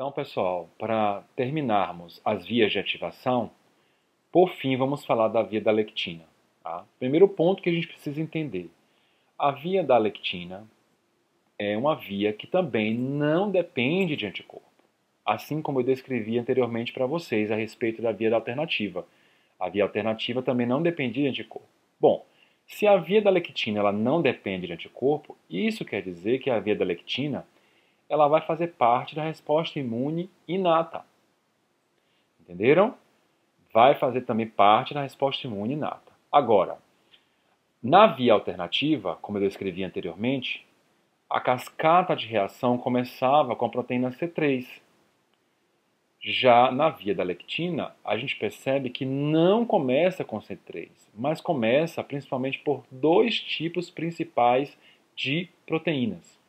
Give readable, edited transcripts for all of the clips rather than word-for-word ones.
Então, pessoal, para terminarmos as vias de ativação, por fim, vamos falar da via da lectina. Tá? Primeiro ponto que a gente precisa entender. A via da lectina é uma via que também não depende de anticorpo. Assim como eu descrevi anteriormente para vocês a respeito da via da alternativa. A via alternativa também não depende de anticorpo. Bom, se a via da lectina ela não depende de anticorpo, isso quer dizer que a via da lectina ela vai fazer parte da resposta imune inata. Entenderam? Vai fazer também parte da resposta imune inata. Agora, na via alternativa, como eu descrevi anteriormente, a cascata de reação começava com a proteína C3. Já na via da lectina, a gente percebe que não começa com C3, mas começa principalmente por dois tipos principais de proteínas,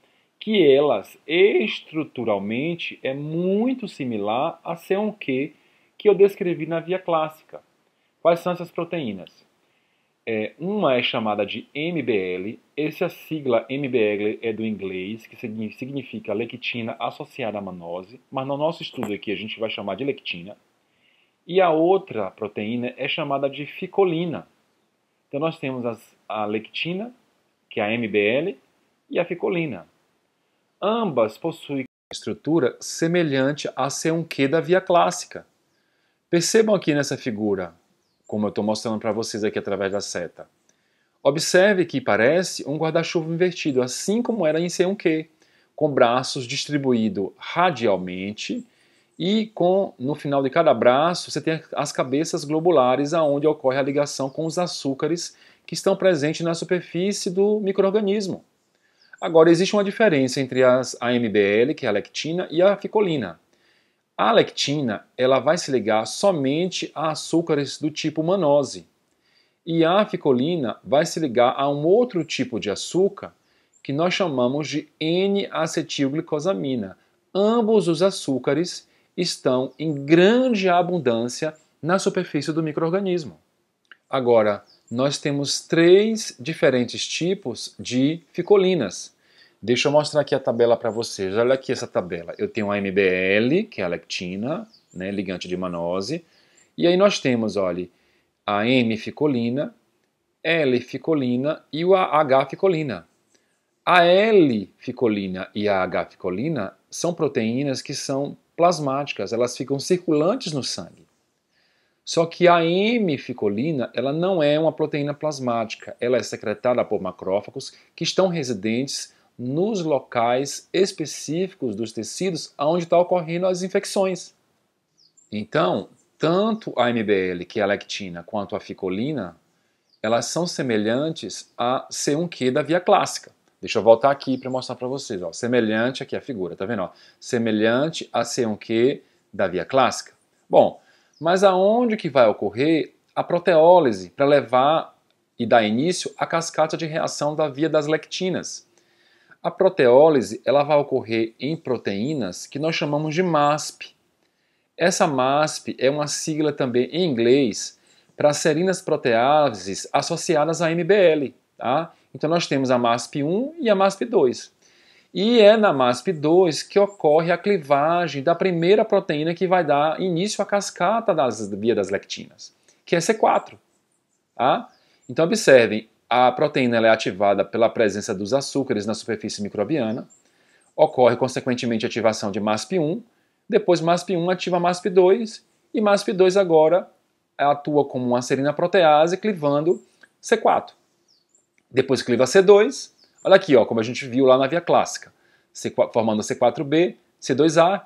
que elas estruturalmente é muito similar a C1q que eu descrevi na via clássica. Quais são essas proteínas? Uma é chamada de MBL, essa sigla MBL é do inglês, que significa lectina associada à mannose, mas no nosso estudo aqui a gente vai chamar de lectina. E a outra proteína é chamada de ficolina. Então nós temos a lectina, que é a MBL, e a ficolina. Ambas possuem estrutura semelhante a C1q da via clássica. Percebam aqui nessa figura, como eu estou mostrando para vocês aqui através da seta. Observe que parece um guarda-chuva invertido, assim como era em C1q, com braços distribuídos radialmente e no final de cada braço você tem as cabeças globulares aonde ocorre a ligação com os açúcares que estão presentes na superfície do micro-organismo. Agora, existe uma diferença entre a MBL, que é a lectina, e a ficolina. A lectina ela vai se ligar somente a açúcares do tipo mannose. E a ficolina vai se ligar a um outro tipo de açúcar que nós chamamos de N-acetilglicosamina. Ambos os açúcares estão em grande abundância na superfície do micro-organismo. Agora, nós temos três diferentes tipos de ficolinas. Deixa eu mostrar aqui a tabela para vocês. Olha aqui essa tabela. Eu tenho a MBL, que é a lectina, né, ligante de mannose. E aí nós temos, olha, a M-ficolina, L-ficolina e a H-ficolina. A L-ficolina e a H-ficolina são proteínas que são plasmáticas, elas ficam circulantes no sangue. Só que a M-ficolina ela não é uma proteína plasmática, ela é secretada por macrófagos que estão residentes nos locais específicos dos tecidos onde está ocorrendo as infecções. Então, tanto a MBL, que é a lectina, quanto a ficolina, elas são semelhantes a C1q da via clássica. Deixa eu voltar aqui para mostrar para vocês. Ó. Semelhante, aqui a figura, tá vendo? Ó? Semelhante a C1q da via clássica. Bom, mas aonde que vai ocorrer a proteólise para levar e dar início à cascata de reação da via das lectinas? A proteólise ela vai ocorrer em proteínas que nós chamamos de MASP. Essa MASP é uma sigla também em inglês para serinas proteases associadas à MBL. Tá? Então nós temos a MASP1 e a MASP2. E é na MASP2 que ocorre a clivagem da primeira proteína que vai dar início à cascata das via das lectinas, que é C4. Tá? Então observem, a proteína ela é ativada pela presença dos açúcares na superfície microbiana, ocorre consequentemente a ativação de MASP1, depois MASP1 ativa MASP2 e MASP2 agora atua como uma serina protease clivando C4. Depois cliva C2, olha aqui, ó, como a gente viu lá na via clássica, formando C4b, C2a,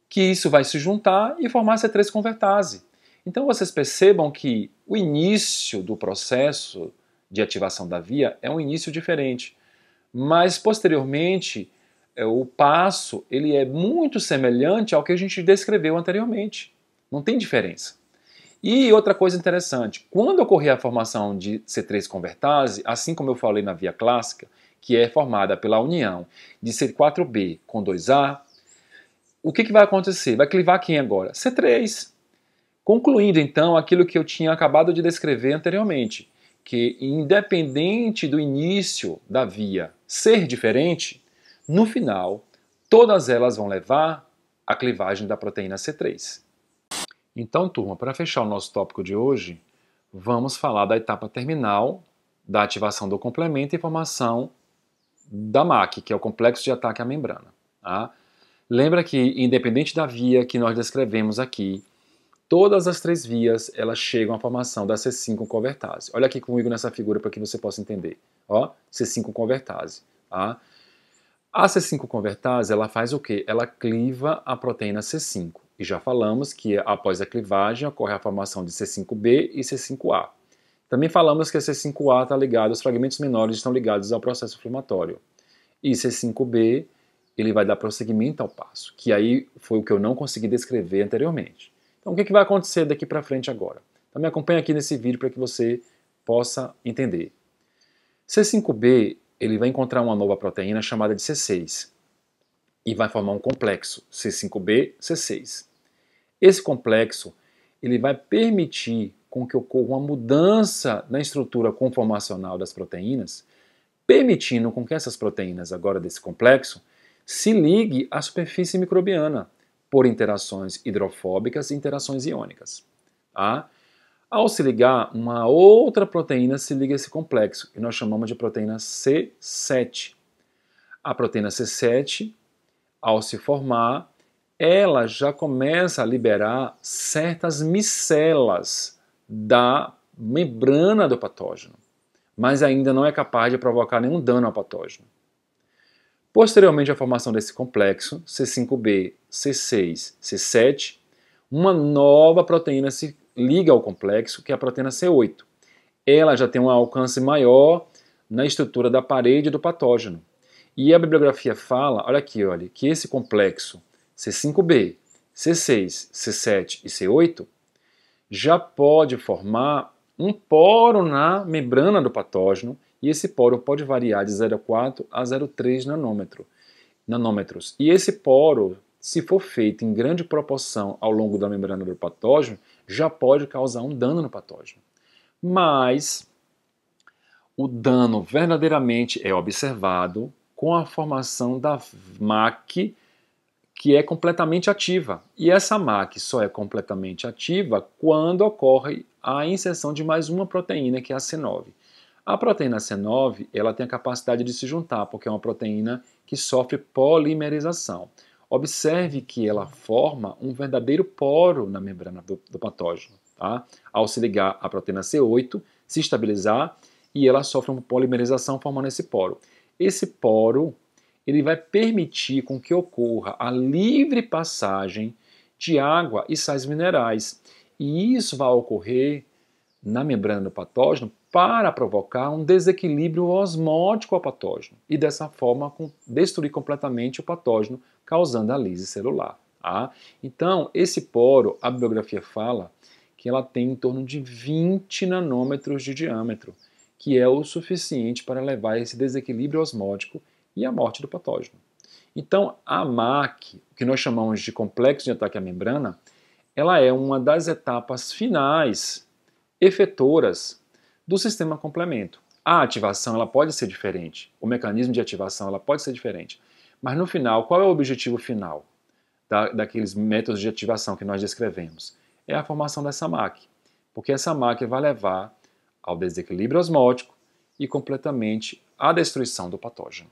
que isso vai se juntar e formar C3 convertase. Então vocês percebam que o início do processo de ativação da via é um início diferente, mas posteriormente o passo ele é muito semelhante ao que a gente descreveu anteriormente, não tem diferença. E outra coisa interessante, quando ocorrer a formação de C3 convertase, assim como eu falei na via clássica, que é formada pela união de C4b com 2A, o que vai acontecer? Vai clivar quem agora? C3. Concluindo então aquilo que eu tinha acabado de descrever anteriormente, que independente do início da via ser diferente, no final todas elas vão levar a clivagem da proteína C3. Então, turma, para fechar o nosso tópico de hoje, vamos falar da etapa terminal da ativação do complemento e formação da MAC, que é o complexo de ataque à membrana. Tá? Lembra que, independente da via que nós descrevemos aqui, todas as três vias elas chegam à formação da C5 convertase. Olha aqui comigo nessa figura para que você possa entender. Ó, C5 convertase. Tá? A C5 convertase ela faz o quê? Ela cliva a proteína C5. E já falamos que após a clivagem ocorre a formação de C5b e C5a. Também falamos que a C5a está ligada, os fragmentos menores estão ligados ao processo inflamatório. E C5b ele vai dar prosseguimento ao passo, que aí foi o que eu não consegui descrever anteriormente. Então o que vai acontecer daqui para frente agora? Então me acompanha aqui nesse vídeo para que você possa entender. C5b ele vai encontrar uma nova proteína chamada de C6 e vai formar um complexo C5b, C6. Esse complexo ele vai permitir com que ocorra uma mudança na estrutura conformacional das proteínas, permitindo com que essas proteínas agora desse complexo se ligue à superfície microbiana por interações hidrofóbicas e interações iônicas. Tá? Ao se ligar, uma outra proteína se liga a esse complexo, que nós chamamos de proteína C7. A proteína C7, ao se formar, ela já começa a liberar certas micelas da membrana do patógeno, mas ainda não é capaz de provocar nenhum dano ao patógeno. Posteriormente à formação desse complexo, C5b, C6, C7, uma nova proteína se liga ao complexo, que é a proteína C8. Ela já tem um alcance maior na estrutura da parede do patógeno. E a bibliografia fala, olha aqui, olha, que esse complexo C5b, C6, C7 e C8 já pode formar um poro na membrana do patógeno e esse poro pode variar de 0,4 a 0,3 nanômetros. E esse poro, se for feito em grande proporção ao longo da membrana do patógeno, já pode causar um dano no patógeno. Mas o dano verdadeiramente é observado com a formação da MAC, que é completamente ativa. E essa MAC só é completamente ativa quando ocorre a inserção de mais uma proteína, que é a C9. A proteína C9 ela tem a capacidade de se juntar, porque é uma proteína que sofre polimerização. Observe que ela forma um verdadeiro poro na membrana do patógeno. Tá? Ao se ligar à proteína C8, se estabilizar, e ela sofre uma polimerização formando esse poro. Esse poro ele vai permitir com que ocorra a livre passagem de água e sais minerais. E isso vai ocorrer na membrana do patógeno para provocar um desequilíbrio osmótico ao patógeno e dessa forma destruir completamente o patógeno, causando a lise celular. Tá? Então, esse poro, a bibliografia fala que ela tem em torno de 20 nanômetros de diâmetro, que é o suficiente para levar esse desequilíbrio osmótico e a morte do patógeno. Então, a MAC, que nós chamamos de complexo de ataque à membrana, ela é uma das etapas finais efetoras do sistema complemento. A ativação ela pode ser diferente, o mecanismo de ativação ela pode ser diferente, mas no final, qual é o objetivo final daqueles métodos de ativação que nós descrevemos? É a formação dessa MAC, porque essa MAC vai levar ao desequilíbrio osmótico e completamente à destruição do patógeno.